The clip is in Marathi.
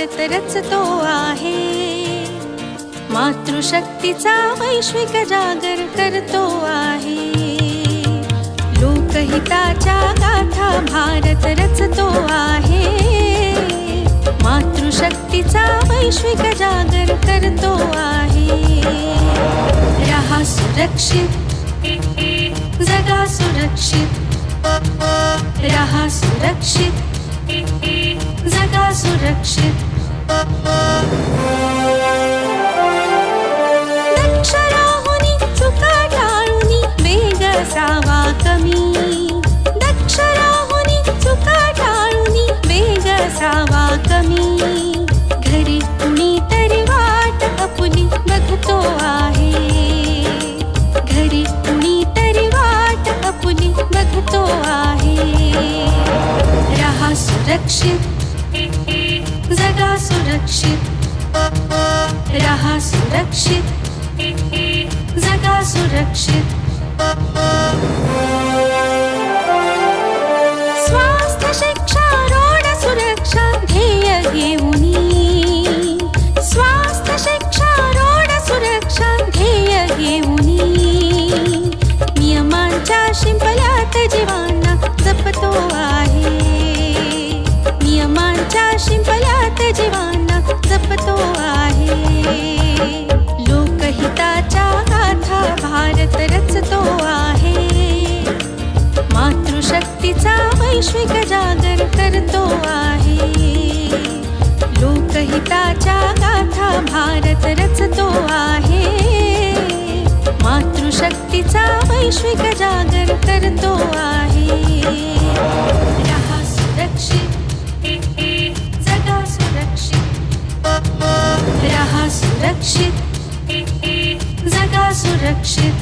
भारत रचतो आहे. मातृशक्तीचा वैश्विक जागर करतो आहे. लोकहिताच्या गाथा भारत रचतो आहे. मातृशक्तीचा वैश्विक जागर करतो आहे. रहा सुरक्षित, जगा सुरक्षित. रहा सुरक्षित, जगा सुरक्षित. दक्ष राहुनी चुका टाळूनी वेग असावा कमी. दक्ष राहुनी चुका टाळूनी वेग असावा कमी. घरी कुणीतरी वाट आपुली बघतो आहे. घरी कुणीतरी वाट आपुली बघतो आहे. रहा सुरक्षित, जगा सुरक्षित. रहा सुरक्षित, जगा सुरक्षित. स्वास्थ्य शिक्षा रोड सुरक्षा ध्येय घेऊनी. स्वास्थ्य शिक्षा रोड सुरक्षा ध्येय घेऊनी. नियमांच्या शिंपल्यात जीवांना जपतो आहे. नियमांच्या शिंपल्यात जीवांना जपतो आहे. लोकहिताच्या गाथा भारत रचतो आहे. मातृशक्तीचा वैश्विक जागर करतो आहे. लोकहिताच्या गाथा भारत रचतो आहे. मातृशक्तीचा वैश्विक जागर करतो आहे. रहा सुरक्षित, जगा सुरक्षित. रहा सुरक्षित, जगा सुरक्षित.